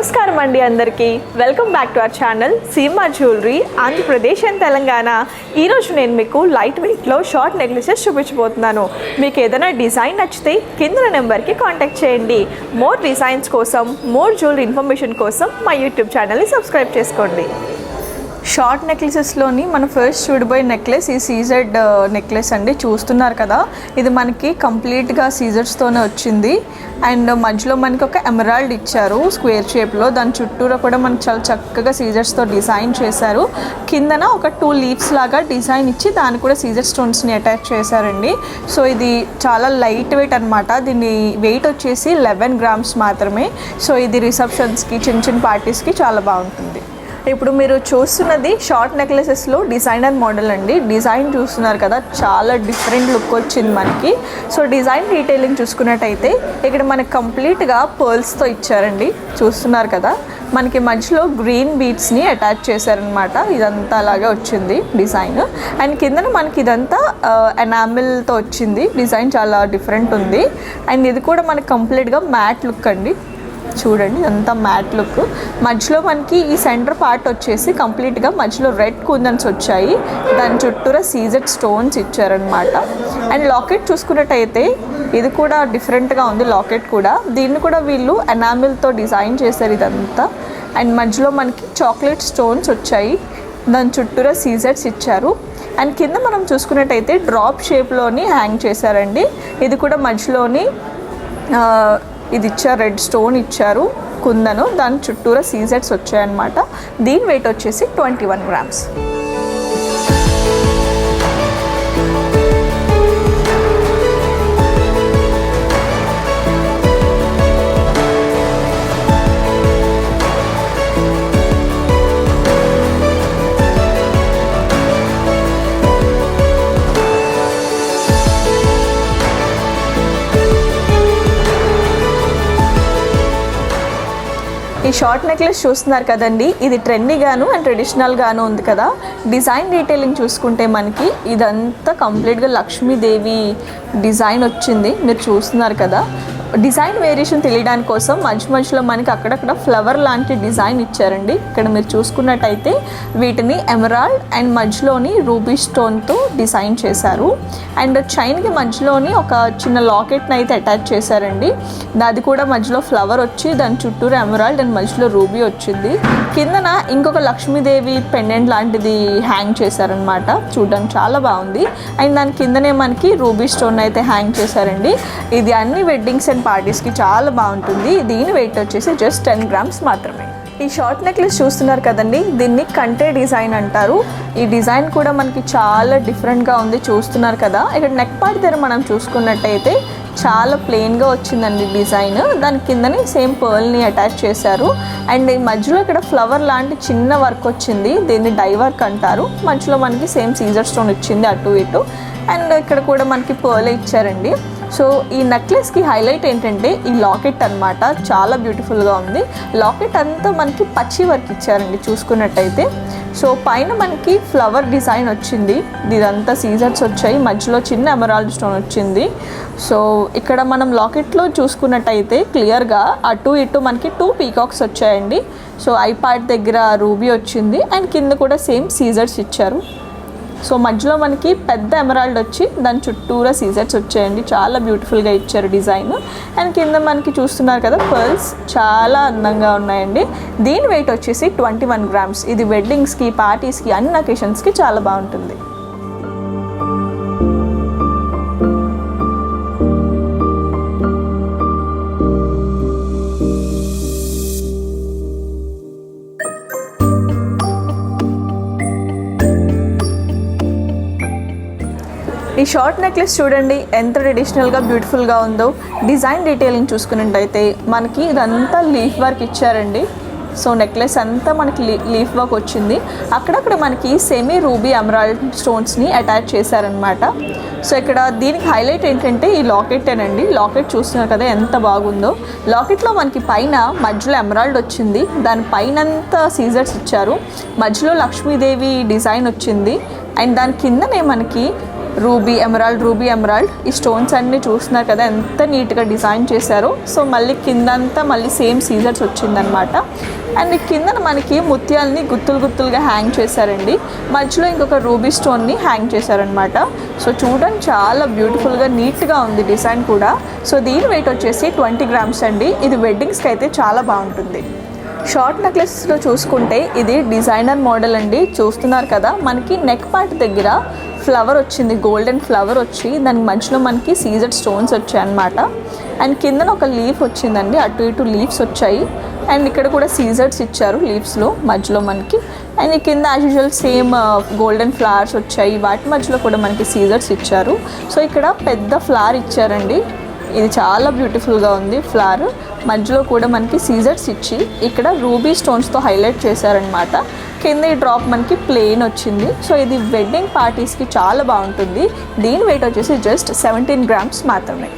నమస్కారం అండి అందరికీ. Welcome back to our channel Seema jewellery Andhra Pradesh and Telangana. ఈరోజు నేను మీకు లైట్ వెయిట్లో షార్ట్ నెక్లెసెస్ చూపించబోతున్నాను. మీకు ఏదైనా డిజైన్ నచ్చితే కింద నెంబర్కి కాంటాక్ట్ చేయండి. మోర్ డిజైన్స్ కోసం, మోర్ జ్యువెలరీ ఇన్ఫర్మేషన్ కోసం మా యూట్యూబ్ ఛానల్ని సబ్స్క్రైబ్ చేసుకోండి. షార్ట్ నెక్లెసెస్లోని మనం ఫస్ట్ చూడబోయే నెక్లెస్ ఈ సీజర్డ్ నెక్లెస్ అండి. చూస్తున్నారు కదా, ఇది మనకి కంప్లీట్గా సీజర్స్తోనే వచ్చింది. అండ్ మధ్యలో మనకి ఒక ఎమరాల్డ్ ఇచ్చారు స్క్వేర్ షేప్లో. దాని చుట్టూరా కూడా మనకి చాలా చక్కగా సీజర్స్తో డిజైన్ చేశారు. కిందన ఒక 2 లీవ్స్ లాగా డిజైన్ ఇచ్చి దాన్ని కూడా సీజర్ స్టోన్స్ని అటాచ్ చేశారండి. సో ఇది చాలా లైట్ వెయిట్ అనమాట. దీని వెయిట్ వచ్చేసి 11 grams మాత్రమే. సో ఇది రిసెప్షన్స్కి, చిన్న చిన్న పార్టీస్కి చాలా బాగుంటుంది. ఇప్పుడు మీరు చూస్తున్నది షార్ట్ నెక్లెసెస్లో డిజైనర్ మోడల్ అండి. డిజైన్ చూస్తున్నారు కదా, చాలా డిఫరెంట్ లుక్ వచ్చింది మనకి. సో డిజైన్ డీటెయిలింగ్ చూసుకున్నట్టయితే ఇక్కడ మనకి కంప్లీట్గా పర్ల్స్తో ఇచ్చారండి. చూస్తున్నారు కదా, మనకి మధ్యలో గ్రీన్ బీడ్స్ని అటాచ్ చేశారనమాట. ఇదంతా అలాగే వచ్చింది డిజైన్. అండ్ కిందన మనకి ఇదంతా ఎనామిల్తో వచ్చింది. డిజైన్ చాలా డిఫరెంట్ ఉంది. అండ్ ఇది కూడా మనకి కంప్లీట్గా మ్యాట్ లుక్ అండి. చూడండి, అంతా మ్యాట్ లుక్. మధ్యలో మనకి ఈ సెంటర్ పార్ట్ వచ్చేసి కంప్లీట్గా మధ్యలో రెడ్ కుందన్స్ వచ్చాయి. దాని చుట్టూరా సీజెడ్ స్టోన్స్ ఇచ్చారనమాట. అండ్ లాకెట్ చూసుకున్నట్టయితే ఇది కూడా డిఫరెంట్గా ఉంది. లాకెట్ కూడా, దీన్ని కూడా వీళ్ళు ఎనామిల్తో డిజైన్ చేశారు ఇదంతా. అండ్ మధ్యలో మనకి చాక్లెట్ స్టోన్స్ వచ్చాయి. దాని చుట్టూరా సీజెడ్స్ ఇచ్చారు. అండ్ కింద మనం చూసుకున్నట్టయితే డ్రాప్ షేప్లోని హ్యాంగ్ చేశారండి. ఇది కూడా మధ్యలోని ఇది ఇచ్చారు, రెడ్ స్టోన్ ఇచ్చారు కుందను. దాని చుట్టూరా సీజెడ్స్ వచ్చాయన్నమాట. దీని వెయిట్ వచ్చేసి 21 grams. ఈ షార్ట్ నెక్లెస్ చూస్తున్నారు కదండి, ఇది ట్రెండీగాను అండ్ ట్రెడిషనల్గాను ఉంది కదా. డిజైన్ డీటెయిలింగ్ చూసుకుంటే మనకి ఇదంతా కంప్లీట్గా లక్ష్మీదేవి డిజైన్ వచ్చింది. మీరు చూస్తున్నారు కదా, డిజైన్ వేరియేషన్ తెలియడానికి కోసం మధ్యలో మనకి అక్కడక్కడ ఫ్లవర్ లాంటి డిజైన్ ఇచ్చారండి. ఇక్కడ మీరు చూసుకున్నట్టయితే వీటిని ఎమరాల్డ్ అండ్ మధ్యలోని రూబీ స్టోన్తో డిజైన్ చేశారు. అండ్ చైన్కి మధ్యలోని ఒక చిన్న లాకెట్ని అయితే అటాచ్ చేశారండి. అది కూడా మధ్యలో ఫ్లవర్ వచ్చి దాని చుట్టూరు ఎమరాల్డ్ అండ్ మధ్యలో రూబీ వచ్చింది. కిందన ఇంకొక లక్ష్మీదేవి పెండెంట్ లాంటిది హ్యాంగ్ చేశారనమాట. చూడడానికి చాలా బాగుంది. అండ్ దాని కిందనే మనకి రూబీ స్టోన్ అయితే హ్యాంగ్ చేశారండి. ఇది అన్ని వెడ్డింగ్స్ అండ్ పార్టీస్కి చాలా బాగుంటుంది. దీని వెయిట్ వచ్చేసి జస్ట్ 10 grams మాత్రమే. ఈ షార్ట్ నెక్లెస్ చూస్తున్నారు కదండి, దీన్ని కంటే డిజైన్ అంటారు. ఈ డిజైన్ కూడా మనకి చాలా డిఫరెంట్గా ఉంది. చూస్తున్నారు కదా, ఇక్కడ నెక్ పార్ట్ దగ్గర మనం చూసుకున్నట్టయితే చాలా ప్లెయిన్గా వచ్చిందండి డిజైన్. దాని కిందనే సేమ్ పర్ల్ని అటాచ్ చేశారు. అండ్ ఈ మధ్యలో ఇక్కడ ఫ్లవర్ లాంటి చిన్న వర్క్ వచ్చింది. దీన్ని డై వర్క్ అంటారు. మధ్యలో మనకి సేమ్ సీజర్ స్టోన్ వచ్చింది అటు ఇటు. అండ్ ఇక్కడ కూడా మనకి పర్ల్ ఇచ్చారండి. సో ఈ నెక్లెస్కి హైలైట్ ఏంటంటే ఈ లాకెట్ అనమాట. చాలా బ్యూటిఫుల్గా ఉంది. లాకెట్ అంతా మనకి పచ్చి వర్క్ ఇచ్చారండి చూసుకున్నట్టయితే. సో పైన మనకి ఫ్లవర్ డిజైన్ వచ్చింది. ఇదంతా సీజర్స్ వచ్చాయి. మధ్యలో చిన్న ఎమరాల్డ్ స్టోన్ వచ్చింది. సో ఇక్కడ మనం లాకెట్లో చూసుకున్నట్టయితే క్లియర్గా అటు ఇటు మనకి 2 పీకాక్స్ వచ్చాయండి. సో ఐ పార్ట్ దగ్గర రూబీ వచ్చింది. అండ్ కింద కూడా సేమ్ సీజర్స్ ఇచ్చారు. సో మధ్యలో మనకి పెద్ద ఎమరాల్డ్ వచ్చి దాని చుట్టూరా సీజర్స్ వచ్చాయండి. చాలా బ్యూటిఫుల్గా ఇచ్చారు డిజైన్. అండ్ కింద మనకి చూస్తున్నారు కదా, పర్ల్స్ చాలా అందంగా ఉన్నాయండి. దీని వెయిట్ వచ్చేసి 21 grams. ఇది వెడ్డింగ్స్కి, పార్టీస్కి, అన్ని అకేషన్స్కి చాలా బాగుంటుంది. ఈ షార్ట్ నెక్లెస్ చూడండి ఎంత ట్రెడిషనల్గా బ్యూటిఫుల్గా ఉందో. డిజైన్ డీటెయిలింగ్ చూసుకున్నట్టయితే మనకి ఇదంతా లీఫ్ వర్క్ ఇచ్చారండి. సో నెక్లెస్ అంతా మనకి లీఫ్ వర్క్ వచ్చింది. అక్కడక్కడ మనకి సెమీ రూబీ ఎమరాల్డ్ స్టోన్స్ని అటాచ్ చేశారనమాట. సో ఇక్కడ దీనికి హైలైట్ ఏంటంటే ఈ లాకెట్టేనండి. లాకెట్ చూస్తున్నారు కదా ఎంత బాగుందో. లాకెట్లో మనకి పైన మధ్యలో ఎమరాల్డ్ వచ్చింది. దాని పైనంతా సీజర్స్ ఇచ్చారు. మధ్యలో లక్ష్మీదేవి డిజైన్ వచ్చింది. అండ్ దాని కిందనే మనకి రూబీ ఎమరాల్డ్ ఈ స్టోన్స్ అన్నీ చూస్తున్నారు కదా ఎంత నీట్గా డిజైన్ చేశారో. సో మళ్ళీ కిందంతా మళ్ళీ సేమ్ సీజర్స్ వచ్చిందనమాట. అండ్ కిందన మనకి ముత్యాలని గుత్తులుగా హ్యాంగ్ చేశారండి. మధ్యలో ఇంకొక రూబీ స్టోన్ని హ్యాంగ్ చేశారనమాట. సో చూడండి చాలా బ్యూటిఫుల్గా నీట్గా ఉంది డిజైన్ కూడా. సో దీని వెయిట్ వచ్చేసి 20 grams అండి. ఇది వెడ్డింగ్స్కి అయితే చాలా బాగుంటుంది. షార్ట్ నెక్లెస్లో చూసుకుంటే ఇది డిజైనర్ మోడల్ అండి. చూస్తున్నారు కదా మనకి నెక్ పార్ట్ దగ్గర ఫ్లవర్ వచ్చింది, గోల్డెన్ ఫ్లవర్ వచ్చి దాని మధ్యలో మనకి సీజర్ స్టోన్స్ వచ్చాయి అన్నమాట. అండ్ కిందన ఒక లీఫ్ వచ్చిందండి, అటు ఇటు లీవ్స్ వచ్చాయి. అండ్ ఇక్కడ కూడా సీజర్స్ ఇచ్చారు లీవ్స్లో మధ్యలో మనకి. అండ్ కింద as usual same golden flowers వచ్చాయి, వాటి మధ్యలో కూడా మనకి సీజర్స్ ఇచ్చారు. సో ఇక్కడ పెద్ద ఫ్లవర్ ఇచ్చారండి. ఇది చాలా బ్యూటిఫుల్గా ఉంది ఫ్లవర్. మధ్యలో కూడా మనకి సీజర్స్ ఇచ్చి ఇక్కడ రూబీ స్టోన్స్తో హైలైట్ చేశారనమాట. కింద ఈ డ్రాప్ మనకి ప్లెయిన్ వచ్చింది. సో ఇది వెడ్డింగ్ పార్టీస్కి చాలా బాగుంటుంది. దీని వెయిట్ వచ్చేసి జస్ట్ 17 grams మాత్రమే.